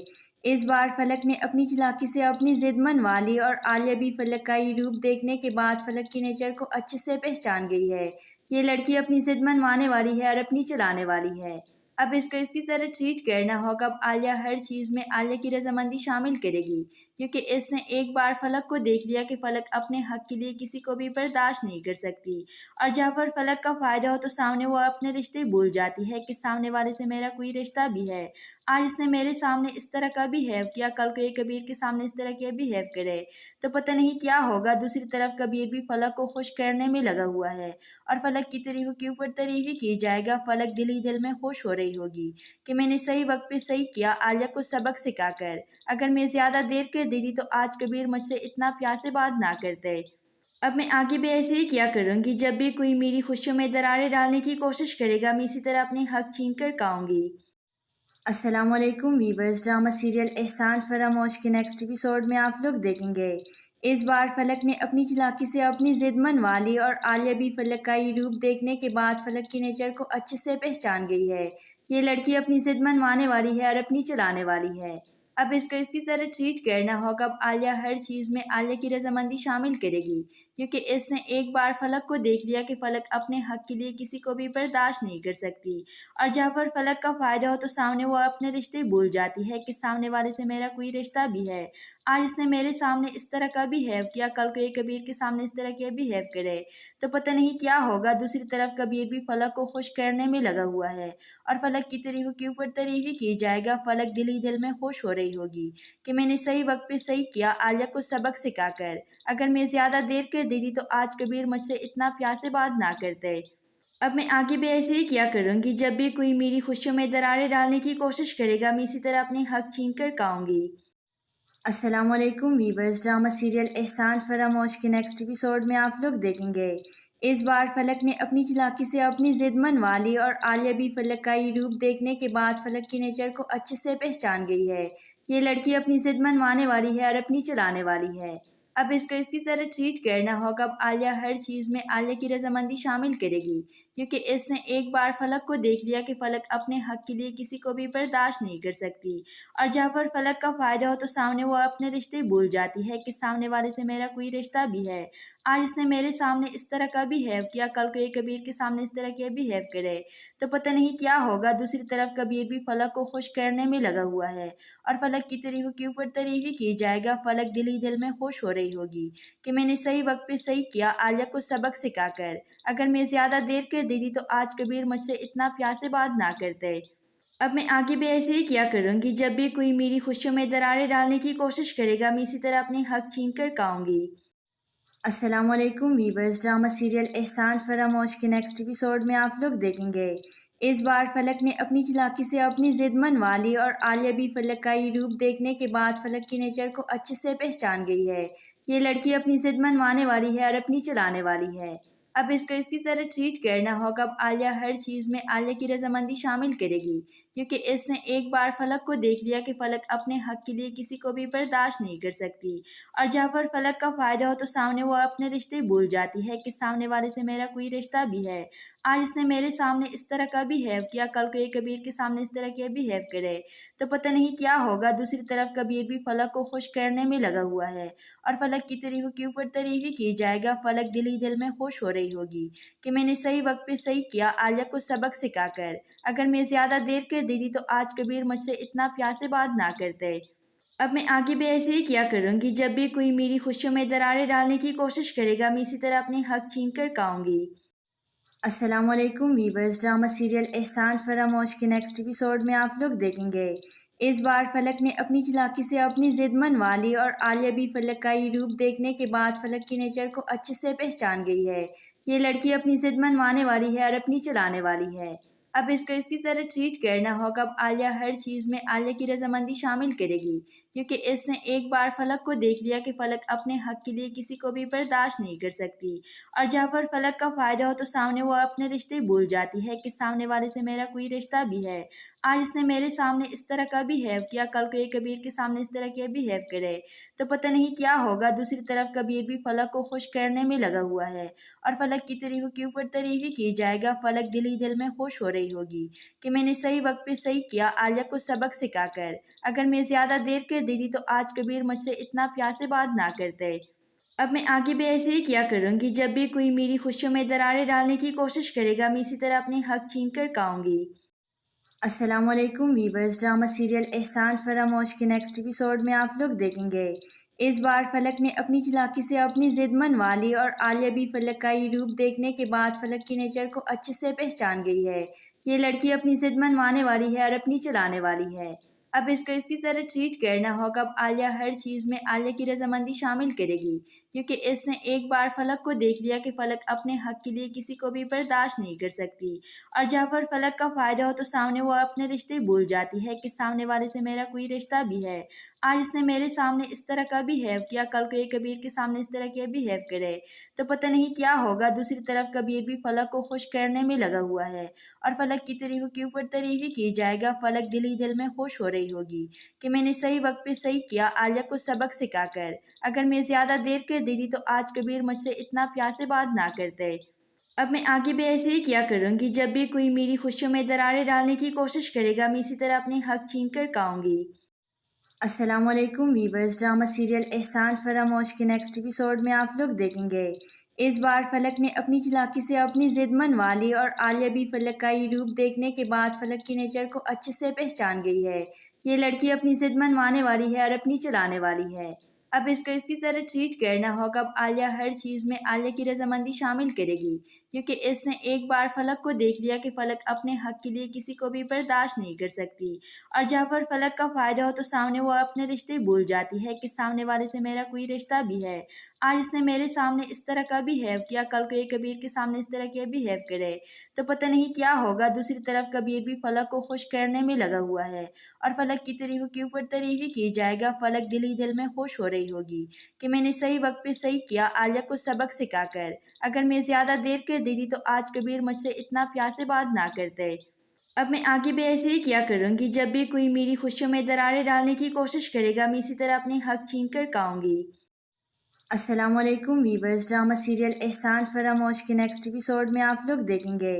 इस बार फलक ने अपनी चालाकी से अपनी जिद मनवा ली और आलिया भी फलक का ये रूप देखने के बाद फलक के नेचर को अच्छे से पहचान गई है कि ये लड़की अपनी जिद मनवाने वाली है और अपनी चलाने वाली है। अब इसको इसकी तरह ट्रीट करना होगा। अब आलिया हर चीज़ में आलिया की रजामंदी शामिल करेगी, क्योंकि इसने एक बार फलक को देख लिया कि फलक अपने हक के लिए किसी को भी बर्दाश्त नहीं कर सकती, और जहाँ पर फलक का फ़ायदा हो तो सामने वो अपने रिश्ते भूल जाती है कि सामने वाले से मेरा कोई रिश्ता भी है। आज इसने मेरे सामने इस तरह का बिहेव किया, कल को ये कबीर के सामने इस तरह के बिहेव करे तो पता नहीं क्या होगा। दूसरी तरफ कबीर भी फलक को खुश करने में लगा हुआ है और फलक की तारीफों के ऊपर तारीफ ही की जाएगा। फलक दिल ही दिल में खुश हो रही होगी कि मैंने सही वक्त पे सही किया, आलिया को सबक सिखाकर। अगर मैं ज़्यादा देर कर देती तो आज कबीर मुझसे इतना प्यार से बात ना करते। अब मैं आगे भी ऐसे ही किया करूँगी। जब भी कोई मेरी खुशियों में दरारें डालने की कोशिश करेगा, मैं इसी तरह अपने हक छीन कर खाऊंगी। अस्सलाम वालेकुम वीवर्स, ड्रामा सीरियल एहसान फरामोश के नेक्स्ट एपिसोड में आप लोग देखेंगे। इस बार फलक ने अपनी चालाकी से अपनी जिद मनवा ली और आलिया भी फलक का ये रूप देखने के बाद फलक के नेचर को अच्छे से पहचान गई है कि ये लड़की अपनी जिद मनवाने वाली है और अपनी चलाने वाली है। अब इसको इसकी तरह ट्रीट करना होगा। अब आलिया हर चीज़ में आलिया की रजामंदी शामिल करेगी, क्योंकि इसने एक बार फलक को देख लिया कि फलक अपने हक के लिए किसी को भी बर्दाश्त नहीं कर सकती, और जहाँ पर फलक का फ़ायदा हो तो सामने वो अपने रिश्ते भूल जाती है कि सामने वाले से मेरा कोई रिश्ता भी है। आज इसने मेरे सामने इस तरह का बिहेव किया, कल को ये कबीर के सामने इस तरह के बिहेव करे तो पता नहीं क्या होगा। दूसरी तरफ कबीर भी फलक को खुश करने में लगा हुआ है और फलक की तारीफों के ऊपर तारीफ ही की जाएगा। फलक दिल ही दिल में खुश हो रही होगी कि मैंने सही वक्त पे सही किया, आलिया को सबक सिखाकर। अगर मैं ज़्यादा देर कर देती तो आज कबीर मुझसे इतना प्यार से बात ना करते। अब मैं आगे भी ऐसे ही किया करूँगी। जब भी कोई मेरी खुशियों में दरारें डालने की कोशिश करेगा, मैं इसी तरह अपने हक छीन कर खाऊंगी। अस्सलाम वालेकुम वीवर्स, ड्रामा सीरियल एहसान फरामोश के नेक्स्ट एपिसोड में आप लोग देखेंगे। इस बार फलक ने अपनी चालाकी से अपनी जिद मनवा ली और आलिया भी फलक का ये रूप देखने के बाद फलक के नेचर को अच्छे से पहचान गई है कि ये लड़की अपनी जिद मनवाने वाली है और अपनी चलाने वाली है। अब इसको इसकी तरह ट्रीट करना होगा। अब आलिया हर चीज़ में आलिया की रजामंदी शामिल करेगी, क्योंकि इसने एक बार फलक को देख लिया कि फलक अपने हक के लिए किसी को भी बर्दाश्त नहीं कर सकती, और जहाँ पर फलक का फ़ायदा हो तो सामने वो अपने रिश्ते भूल जाती है कि सामने वाले से मेरा कोई रिश्ता भी है। आज इसने मेरे सामने इस तरह का बिहेव किया, कल को ये कबीर के सामने इस तरह के बिहेव करे तो पता नहीं क्या होगा। दूसरी तरफ कबीर भी फलक को खुश करने में लगा हुआ है और फलक की तारीफों के ऊपर तारीफ ही की जाएगा। फलक दिल ही दिल में खुश हो रही होगी कि मैंने सही वक्त पे सही किया, आलिया को सबक सिखाकर। अगर मैं ज़्यादा देर कर देती तो आज कबीर मुझसे इतना प्यार से बात ना करते। अब मैं आगे भी ऐसे ही किया करूँगी। जब भी कोई मेरी खुशियों में दरारें डालने की कोशिश करेगा, मैं इसी तरह अपने हक छीन कर खाऊंगी। अस्सलाम वालेकुम वीवर्स, ड्रामा सीरियल एहसान फरामोश के नेक्स्ट एपिसोड में आप लोग देखेंगे। इस बार फलक ने अपनी चालाकी से अपनी जिद मनवा ली और आलिया भी फलक का ये रूप देखने के बाद फलक के नेचर को अच्छे से पहचान गई है कि ये लड़की अपनी जिद मनवाने वाली है और अपनी चलाने वाली है। अब इसको इसकी तरह ट्रीट करना होगा। अब आलिया हर चीज़ में आलिया की रजामंदी शामिल करेगी, क्योंकि इसने एक बार फलक को देख लिया कि फलक अपने हक के लिए किसी को भी बर्दाश्त नहीं कर सकती, और जहाँ पर फलक का फ़ायदा हो तो सामने वो अपने रिश्ते भूल जाती है कि सामने वाले से मेरा कोई रिश्ता भी है। आज इसने मेरे सामने इस तरह का बिहेव किया, कल को ये कबीर के सामने इस तरह के बिहेव करे तो पता नहीं क्या होगा। दूसरी तरफ कबीर भी फलक को खुश करने में लगा हुआ है और फलक की तारीफों के ऊपर तारीफ ही की जाएगा। फलक दिल ही दिल में खुश हो रही होगी कि मैंने सही वक्त पे सही किया, आलिया को सबक सिखाकर। अगर मैं ज़्यादा देर कर देती तो आज कबीर मुझसे इतना प्यार से बात ना करते। अब मैं आगे भी ऐसे ही किया करूँगी। जब भी कोई मेरी खुशियों में दरारें डालने की कोशिश करेगा, मैं इसी तरह अपने हक छीन कर खाऊंगी। अस्सलामुअलैकुम वीवर्स, ड्रामा सीरियल एहसान फरामोश के नेक्स्ट एपिसोड में आप लोग देखेंगे। इस बार फलक ने अपनी चालाकी से अपनी जिद मनवा ली और आलिया भी फलक का ये रूप देखने के बाद फलक के नेचर को अच्छे से पहचान गई है। ये लड़की अपनी जिद मनवाने वाली है और अपनी चलाने वाली है। अब इसको इसकी तरह ट्रीट करना होगा। अब आलिया हर चीज़ में आलिया की रजामंदी शामिल करेगी, क्योंकि इसने एक बार फलक को देख लिया कि फलक अपने हक के लिए किसी को भी बर्दाश्त नहीं कर सकती। और जहाँ पर फलक का फ़ायदा हो तो सामने वो अपने रिश्ते भूल जाती है कि सामने वाले से मेरा कोई रिश्ता भी है। आज इसने मेरे सामने इस तरह का बिहेव किया, कल को ये कबीर के सामने इस तरह के बिहेव करे तो पता नहीं क्या होगा। दूसरी तरफ कबीर भी फलक को खुश करने में लगा हुआ है और फलक की तारीफ के ऊपर तारीफ की जाएगा। फलक दिल ही दिल में खुश हो रही होगी कि मैंने सही वक्त पे सही किया, आलिया को सबक सिखाकर। अगर मैं ज़्यादा देर कर देती तो आज कबीर मुझसे इतना प्यार से बात ना करते। अब मैं आगे भी ऐसे ही किया करूँगी। जब भी कोई मेरी खुशियों में दरारें डालने की कोशिश करेगा, मैं इसी तरह अपने हक छीन कर खाऊंगी। अस्सलामुअलैकुम वीवर्स, ड्रामा सीरियल एहसान फरामोश के नेक्स्ट एपिसोड में आप लोग देखेंगे। इस बार फलक ने अपनी चालाकी से अपनी जिद मनवा ली और आलिया भी फलक का ये रूप देखने के बाद फलक के नेचर को अच्छे से पहचान गई है। ये लड़की अपनी जिद मनवाने वाली है और अपनी चलाने वाली है। अब इसको इसकी तरह ट्रीट करना होगा। अब आलिया हर चीज़ में आलिया की रजामंदी शामिल करेगी, क्योंकि इसने एक बार फलक को देख लिया कि फलक अपने हक के लिए किसी को भी बर्दाश्त नहीं कर सकती। और जहाँ पर फलक का फ़ायदा हो तो सामने वो अपने रिश्ते भूल जाती है कि सामने वाले से मेरा कोई रिश्ता भी है। आज इसने मेरे सामने इस तरह का बिहेव किया, कल को ये कबीर के सामने इस तरह के बिहेव करे तो पता नहीं क्या होगा। दूसरी तरफ कबीर भी फलक को खुश करने में लगा हुआ है और फलक की तारीफ के ऊपर तारीफ की जाएगा। फलक दिल ही दिल में खुश हो रही होगी कि मैंने सही वक्त पे सही किया, आलिया को सबक सिखाकर। अगर मैं ज़्यादा देर कर देती तो आज कबीर मुझसे इतना प्यार से बात ना करते। अब मैं आगे भी ऐसे ही किया करूँगी। जब भी कोई मेरी खुशियों में दरारें डालने की कोशिश करेगा, मैं इसी तरह अपने हक छीन कर खाऊंगी। अस्सलामुअलैकुम वीवर्स, ड्रामा सीरियल एहसान फरामोश के नेक्स्ट एपिसोड में आप लोग देखेंगे। इस बार फलक ने अपनी चालाकी से अपनी जिद मनवा ली और आलिया भी फलक का ये रूप देखने के बाद फलक के नेचर को अच्छे से पहचान गई है। ये लड़की अपनी जिद मनवाने वाली है और अपनी चलाने वाली है। अब इसको इसकी तरह ट्रीट करना होगा। अब आलिया हर चीज़ में आलिया की रजामंदी शामिल करेगी, क्योंकि इसने एक बार फलक को देख लिया कि फलक अपने हक के लिए किसी को भी बर्दाश्त नहीं कर सकती। और जहाँ पर फलक का फ़ायदा हो तो सामने वो अपने रिश्ते भूल जाती है कि सामने वाले से मेरा कोई रिश्ता भी है। आज इसने मेरे सामने इस तरह का बिहेव किया, कल को ये कबीर के सामने इस तरह के बिहेव करे तो पता नहीं क्या होगा। दूसरी तरफ कबीर भी फलक को खुश करने में लगा हुआ है और फलक की तारीफ के ऊपर तारीफ की जाएगा। फलक दिल ही दिल में खुश हो रही होगी कि मैंने सही वक्त पे सही किया, आलिया को सबक सिखाकर। अगर मैं ज़्यादा देर कर देती तो आज कबीर मुझसे इतना प्यार से बात ना करते। अब मैं आगे भी ऐसे ही किया करूँगी। जब भी कोई मेरी खुशियों में दरारें डालने की कोशिश करेगा, मैं इसी तरह अपने हक छीन कर खाऊंगी। अस्सलामुअलैकुम वीवर्स, ड्रामा सीरियल एहसान फरामोश के नेक्स्ट एपिसोड में आप लोग देखेंगे।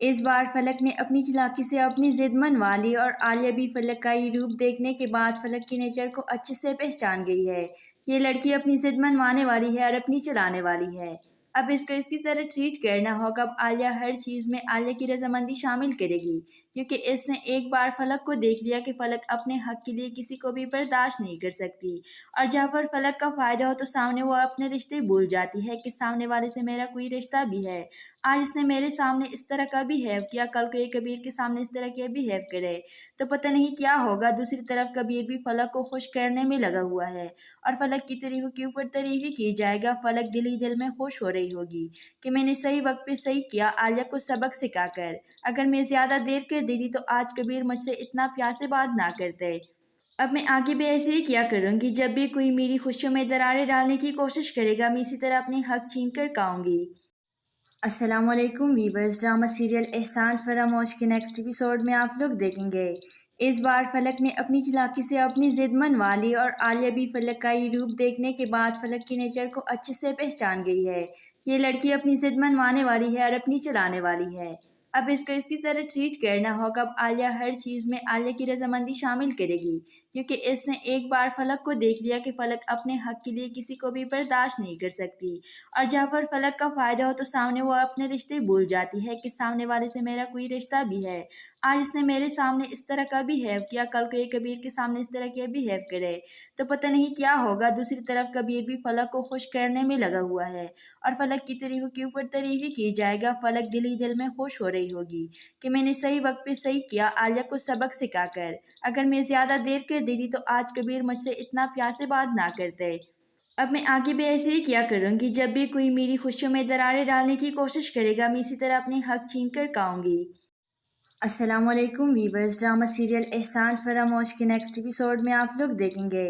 इस बार फलक ने अपनी चालाकी से अपनी जिद मनवा ली और आलिया भी फलक का ये रूप देखने के बाद फलक के नेचर को अच्छे से पहचान गई है। ये लड़की अपनी जिद मनवाने वाली है और अपनी चलाने वाली है। अब इसको इसकी तरह ट्रीट करना होगा। अब आलिया हर चीज़ में आलिया की रजामंदी शामिल करेगी, क्योंकि इसने एक बार फलक को देख लिया कि फलक अपने हक के लिए किसी को भी बर्दाश्त नहीं कर सकती। और जहाँ पर फलक का फ़ायदा हो तो सामने वो अपने रिश्ते भूल जाती है कि सामने वाले से मेरा कोई रिश्ता भी है। आज इसने मेरे सामने इस तरह का बिहेव किया, कल को ये कबीर के सामने इस तरह के बिहेव करे तो पता नहीं क्या होगा। दूसरी तरफ कबीर भी फलक को खुश करने में लगा हुआ है और फलक की तारीफ के ऊपर तारीफ की जाएगा। फलक दिल ही दिल में खुश हो रही होगी कि मैंने सही वक्त पे सही किया, आलिया को सबक सिखाकर। अगर मैं ज़्यादा देर कर देती तो आज कबीर मुझसे इतना प्यार से बात ना करते। अब मैं आगे भी ऐसे ही किया करूँगी। जब भी कोई मेरी खुशियों में दरारें डालने की कोशिश करेगा, मैं इसी तरह अपने हक छीन कर खाऊंगी। अस्सलामुअलैकुम वीवर्स, ड्रामा सीरियल एहसान फरामोश के नेक्स्ट एपिसोड में आप लोग देखेंगे। इस बार फलक ने अपनी चालाकी से अपनी जिद मनवा ली और आलिया भी फलक का ये रूप देखने के बाद फलक के नेचर को अच्छे से पहचान गई है। ये लड़की अपनी जिद मनवाने वाली है और अपनी चलाने वाली है। अब इसको इसकी तरह ट्रीट करना होगा। अब आलिया हर चीज़ में आलिया की रजामंदी शामिल करेगी, क्योंकि इसने एक बार फलक को देख लिया कि फलक अपने हक के लिए किसी को भी बर्दाश्त नहीं कर सकती। और जहाँ पर फलक का फ़ायदा हो तो सामने वो अपने रिश्ते भूल जाती है कि सामने वाले से मेरा कोई रिश्ता भी है। आज इसने मेरे सामने इस तरह का बिहेव किया, कल को ये कबीर के सामने इस तरह के बिहेव करे तो पता नहीं क्या होगा। दूसरी तरफ कबीर भी फलक को खुश करने में लगा हुआ है और फलक की तारीफों के ऊपर तारीफें की जाएगा। फलक दिल ही दिल में खुश हो रही होगी कि मैंने सही वक्त पे सही किया, आलिया को सबक सिखाकर। अगर मैं ज़्यादा देर कर देती तो आज कबीर मुझसे इतना प्यार से बात ना करते। अब मैं आगे भी ऐसे ही किया करूँगी। जब भी कोई मेरी खुशियों में दरारें डालने की कोशिश करेगा, मैं इसी तरह अपने हक छीन कर खाऊंगी। अस्सलाम वालेकुम वीवर्स, ड्रामा सीरियल एहसान फरामोश के नेक्स्ट एपिसोड में आप लोग देखेंगे।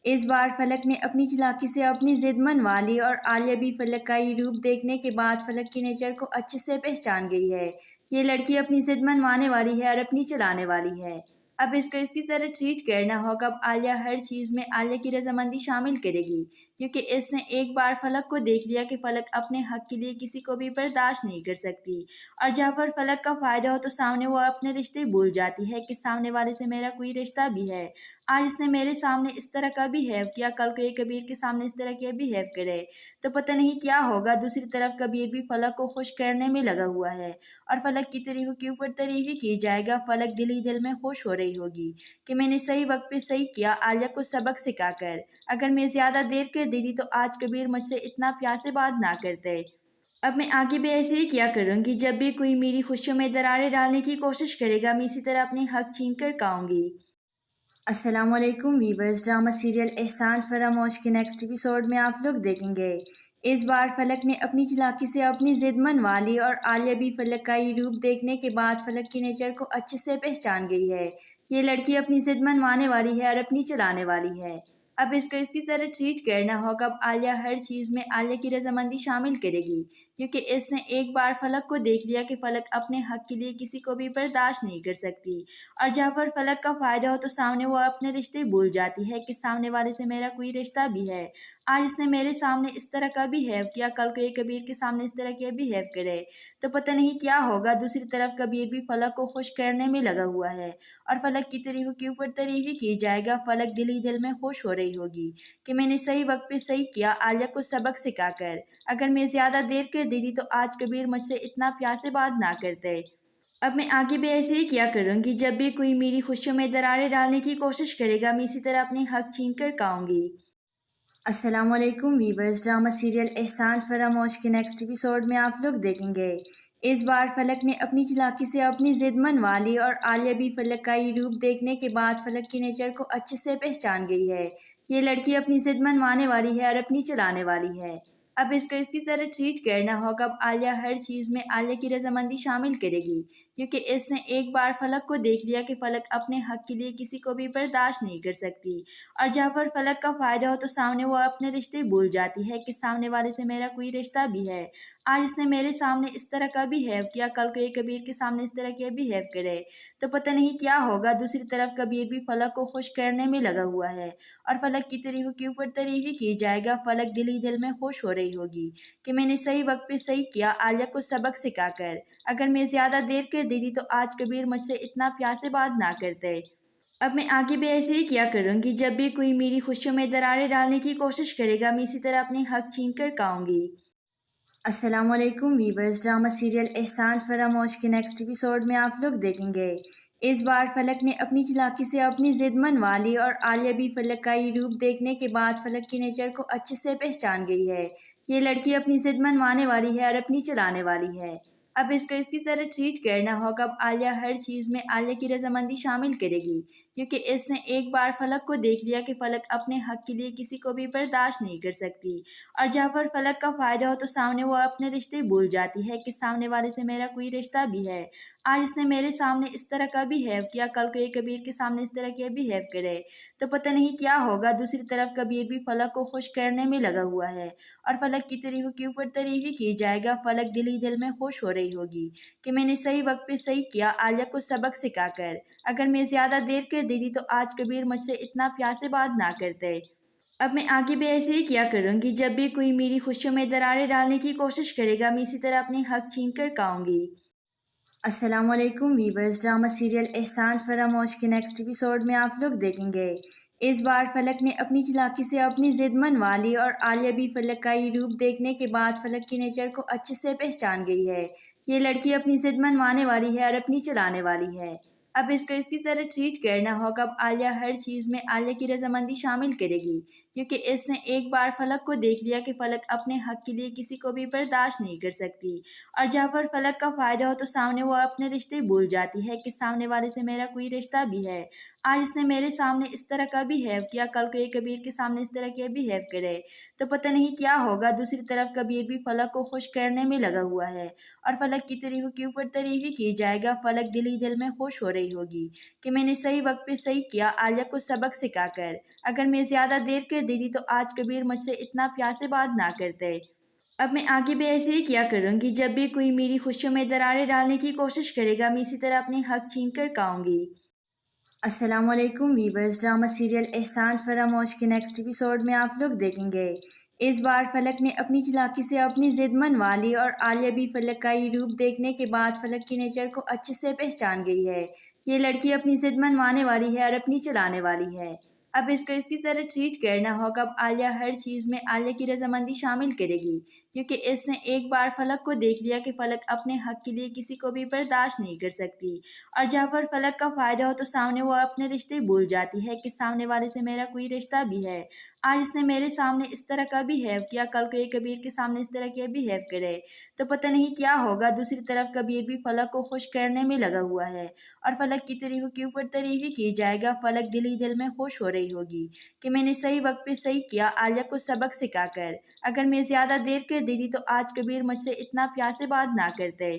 इस बार फलक ने अपनी चालाकी से अपनी जिद मनवा ली और आलिया भी फलक का ये रूप देखने के बाद फलक के नेचर को अच्छे से पहचान गई है कि ये लड़की अपनी जिद मनवाने वाली है और अपनी चलाने वाली है। अब इसको इसकी तरह ट्रीट करना होगा। अब आलिया हर चीज़ में आलिया की रजामंदी शामिल करेगी, क्योंकि इसने एक बार फलक को देख लिया कि फलक अपने हक के लिए किसी को भी बर्दाश्त नहीं कर सकती। और जहाँ पर फलक का फ़ायदा हो तो सामने वो अपने रिश्ते भूल जाती है कि सामने वाले से मेरा कोई रिश्ता भी है। आज इसने मेरे सामने इस तरह का बिहेव किया, कल को ये कबीर के सामने इस तरह के बिहेव करे तो पता नहीं क्या होगा। दूसरी तरफ कबीर भी फलक को खुश करने में लगा हुआ है और फलक की तारीफों के ऊपर तारीफें की जाएगा। फलक दिल ही दिल में खुश हो रही होगी कि मैंने सही वक्त पे सही किया, आलिया को सबक सिखाकर। अगर मैं ज़्यादा देर कर देती तो आज कबीर मुझसे इतना प्यार से बात ना करते। अब मैं आगे भी ऐसे ही किया करूँगी। जब भी कोई मेरी खुशियों में दरारें डालने की कोशिश करेगा, मैं इसी तरह अपने हक छीन कर खाऊंगी। अस्सलाम वालेकुम वीवर्स, ड्रामा सीरियल एहसान फरामोश के नेक्स्ट एपिसोड में आप लोग देखेंगे। इस बार फलक ने अपनी चालाकी से अपनी जिद मनवा ली और आलिया भी फलक का ये रूप देखने के बाद फलक के नेचर को अच्छे से पहचान गई है कि ये लड़की अपनी जिद मनवाने वाली है और अपनी चलाने वाली है। अब इसको इसकी तरह ट्रीट करना होगा। अब आलिया हर चीज़ में आलिया की रजामंदी शामिल करेगी, क्योंकि इसने एक बार फलक को देख लिया कि फलक अपने हक के लिए किसी को भी बर्दाश्त नहीं कर सकती। और जहाँ पर फलक का फ़ायदा हो तो सामने वो अपने रिश्ते भूल जाती है कि सामने वाले से मेरा कोई रिश्ता भी है। आज इसने मेरे सामने इस तरह का बिहेव किया, कल को ये कबीर के सामने इस तरह के बिहेव करे तो पता नहीं क्या होगा। दूसरी तरफ कबीर भी फलक को खुश करने में लगा हुआ है और फलक की तारीफों के ऊपर तारीफें की जाएगा। फलक दिल ही दिल में खुश हो रही होगी कि मैंने सही वक्त पे सही किया, आलिया को सबक सिखाकर। अगर मैं ज़्यादा देर कर देती तो आज कबीर मुझसे इतना प्यार से बात ना करते। अब मैं आगे भी ऐसे ही किया करूँगी। जब भी कोई मेरी खुशियों में दरारें डालने की कोशिश करेगा, मैं इसी तरह अपने हक छीन कर खाऊंगी। अस्सलाम वालेकुम वीवर्स, ड्रामा सीरियल एहसान फरामोश के नेक्स्ट एपिसोड में आप लोग देखेंगे। इस बार फलक ने अपनी चालाकी से अपनी जिद मनवा ली और आलिया भी फलक का ये रूप देखने के बाद फलक के नेचर को अच्छे से पहचान गई है कि ये लड़की अपनी जिद मनवाने वाली है और अपनी चलाने वाली है। अब इसको इसकी तरह ट्रीट करना होगा। अब आलिया हर चीज़ में आलिया की रजामंदी शामिल करेगी, क्योंकि इसने एक बार फलक को देख लिया कि फलक अपने हक के लिए किसी को भी बर्दाश्त नहीं कर सकती। और जहाँ पर फलक का फ़ायदा हो तो सामने वो अपने रिश्ते भूल जाती है कि सामने वाले से मेरा कोई रिश्ता भी है। आज इसने मेरे सामने इस तरह का बिहेव किया, कल को ये कबीर के सामने इस तरह के बिहेव करे तो पता नहीं क्या होगा। दूसरी तरफ कबीर भी फलक को खुश करने में लगा हुआ है और फलक की तारीफों के ऊपर तारीफें की जाएगा। फलक दिल ही दिल में खुश हो रही होगी कि मैंने सही वक्त पे सही किया, आलिया को सबक सिखाकर। अगर मैं ज़्यादा देर कर देती तो आज कबीर मुझसे इतना प्यार से बात ना करते। अब मैं आगे भी ऐसे ही किया करूँगी। जब भी कोई मेरी खुशियों में दरारें डालने की कोशिश करेगा, मैं इसी तरह अपने हक छीन कर खाऊंगी। अस्सलाम वालेकुम वीवर्स, ड्रामा सीरियल एहसान फरामोश के नेक्स्ट एपिसोड में आप लोग देखेंगे। इस बार फलक ने अपनी चालाकी से अपनी जिद मनवा ली और आलिया भी फलक का ये रूप देखने के बाद फलक के नेचर को अच्छे से पहचान गई है कि ये लड़की अपनी जिद मनवाने वाली है और अपनी चलाने वाली है। अब इसको इसकी तरह ट्रीट करना होगा। अब आलिया हर चीज़ में आलिया की रजामंदी शामिल करेगी, क्योंकि इसने एक बार फलक को देख लिया कि फलक अपने हक के लिए किसी को भी बर्दाश्त नहीं कर सकती। और जहाँ पर फलक का फ़ायदा हो तो सामने वो अपने रिश्ते भूल जाती है कि सामने वाले से मेरा कोई रिश्ता भी है। आज इसने मेरे सामने इस तरह का बिहेव किया, कल को ये कबीर के सामने इस तरह के बिहेव करे तो पता नहीं क्या होगा। दूसरी तरफ कबीर भी फलक को खुश करने में लगा हुआ है और फलक की तारीफों के ऊपर तारीफें की जाएगा। फलक दिल ही दिल में खुश हो रही होगी कि मैंने सही वक्त पे सही किया, आलिया को सबक सिखाकर। अगर मैं ज़्यादा देर कर देती तो आज कबीर मुझसे इतना प्यार से बात ना करते। अब मैं आगे भी ऐसे ही किया करूँगी। जब भी कोई मेरी खुशियों में दरारें डालने की कोशिश करेगा, मैं इसी तरह अपने हक छीन कर खाऊंगी। अस्सलाम वालेकुम वीवर्स, ड्रामा सीरियल एहसान फरामोश के नेक्स्ट एपिसोड में आप लोग देखेंगे। इस बार फलक ने अपनी चालाकी से अपनी जिद मनवा ली और आलिया भी फलक का ये रूप देखने के बाद फलक के नेचर को अच्छे से पहचान गई है। ये लड़की अपनी जिद मनवाने वाली है और अपनी चलाने वाली है। अब इसको इसकी तरह ट्रीट करना होगा। अब आलिया हर चीज़ में आलिया की रजामंदी शामिल करेगी, क्योंकि इसने एक बार फलक को देख लिया कि फलक अपने हक के लिए किसी को भी बर्दाश्त नहीं कर सकती। और जब पर फलक का फ़ायदा हो तो सामने वो अपने रिश्ते भूल जाती है कि सामने वाले से मेरा कोई रिश्ता भी है। आज इसने मेरे सामने इस तरह का बिहेव किया, कल को ये कबीर के सामने इस तरह के बिहेव करे तो पता नहीं क्या होगा। दूसरी तरफ कबीर भी फलक को खुश करने में लगा हुआ है और फलक की तारीफ के ऊपर तारीफ ही की जाएगा। फलक दिल ही दिल में खुश हो रही होगी कि मैंने सही वक्त पे सही किया, आलिया को सबक सिखाकर। अगर मैं ज़्यादा देर कर देती तो आज कबीर मुझसे इतना प्यार से बात ना करते। अब मैं आगे भी ऐसे ही किया करूँगी। जब भी कोई मेरी खुशियों में दरारें डालने की कोशिश करेगा, मैं इसी तरह अपने हक छीन कर खाऊंगी। अस्सलाम वालेकुम वीवर्स, ड्रामा सीरियल एहसान फरामोश के नेक्स्ट एपिसोड में आप लोग देखेंगे। इस बार फलक ने अपनी चालाकी से अपनी जिद मनवा ली और आलिया भी फलक का ये रूप देखने के बाद फलक के नेचर को अच्छे से पहचान गई है। ये लड़की अपनी जिद मनवाने वाली है और अपनी चलाने वाली है। अब इसको इसकी तरह ट्रीट करना होगा। अब आलिया हर चीज़ में आलिया की रजामंदी शामिल करेगी, क्योंकि इसने एक बार फलक को देख लिया कि फलक अपने हक के लिए किसी को भी बर्दाश्त नहीं कर सकती। और जब पर फलक का फ़ायदा हो तो सामने वो अपने रिश्ते भूल जाती है कि सामने वाले से मेरा कोई रिश्ता भी है। आज इसने मेरे सामने इस तरह का बिहेव किया, कल को ये कबीर के सामने इस तरह के बिहेव करे तो पता नहीं क्या होगा। दूसरी तरफ कबीर भी फलक को खुश करने में लगा हुआ है और फलक की तारीफ के ऊपर तारीफ ही की जाएगा। फलक दिल ही दिल में खुश हो रही होगी कि मैंने सही वक्त पे सही किया, आलिया को सबक सिखाकर। अगर मैं ज़्यादा देर कर देती तो आज कबीर मुझसे इतना प्यार से बात ना करते।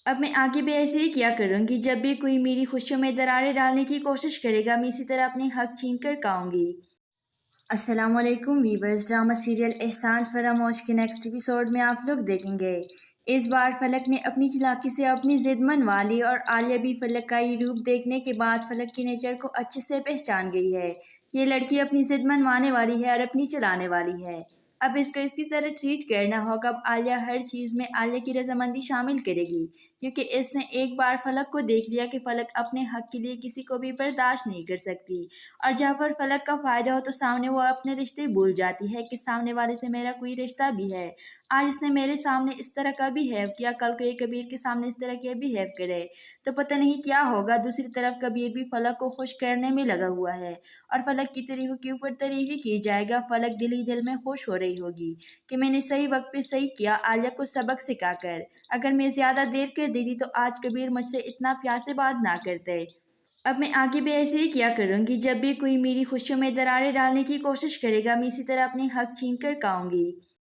अब मैं आगे भी ऐसे ही किया करूँगी। जब भी कोई मेरी खुशियों में दरारें डालने की कोशिश करेगा, मैं इसी तरह अपने हक छीन कर खाऊंगी। अस्सलाम वालेकुम वीवर्स, ड्रामा सीरियल एहसान फरामोश के नेक्स्ट एपिसोड में आप लोग देखेंगे। इस बार फलक ने अपनी चालाकी से अपनी जिद मनवा ली और आलिया भी फलक का ये रूप देखने के बाद फलक के नेचर को अच्छे से पहचान गई है। ये लड़की अपनी जिद मनवाने वाली है और अपनी चलाने वाली है। अब इसको इसकी तरह ट्रीट करना होगा। अब आलिया हर चीज़ में आलिया की रजामंदी शामिल करेगी, क्योंकि इसने एक बार फलक को देख लिया कि फलक अपने हक के लिए किसी को भी बर्दाश्त नहीं कर सकती। और जब पर फलक का फ़ायदा हो तो सामने वो अपने रिश्ते भूल जाती है कि सामने वाले से मेरा कोई रिश्ता भी है। आज इसने मेरे सामने इस तरह का बिहेव किया, कल को ये कबीर के सामने इस तरह के बिहेव करे तो पता नहीं क्या होगा। दूसरी तरफ कबीर भी फलक को खुश करने में लगा हुआ है और फलक की तारीफ के ऊपर तारीफ ही की जाएगा। फलक दिल ही दिल में खुश हो रही होगी कि मैंने सही वक्त पे सही किया, आलिया को सबक सिखाकर। अगर मैं ज़्यादा देर कर देती तो आज कबीर मुझसे इतना प्यार से बात ना करते। अब मैं आगे भी ऐसे ही किया करूँगी। जब भी कोई मेरी खुशियों में दरारें डालने की कोशिश करेगा, मैं इसी तरह अपने हक छीन कर खाऊंगी।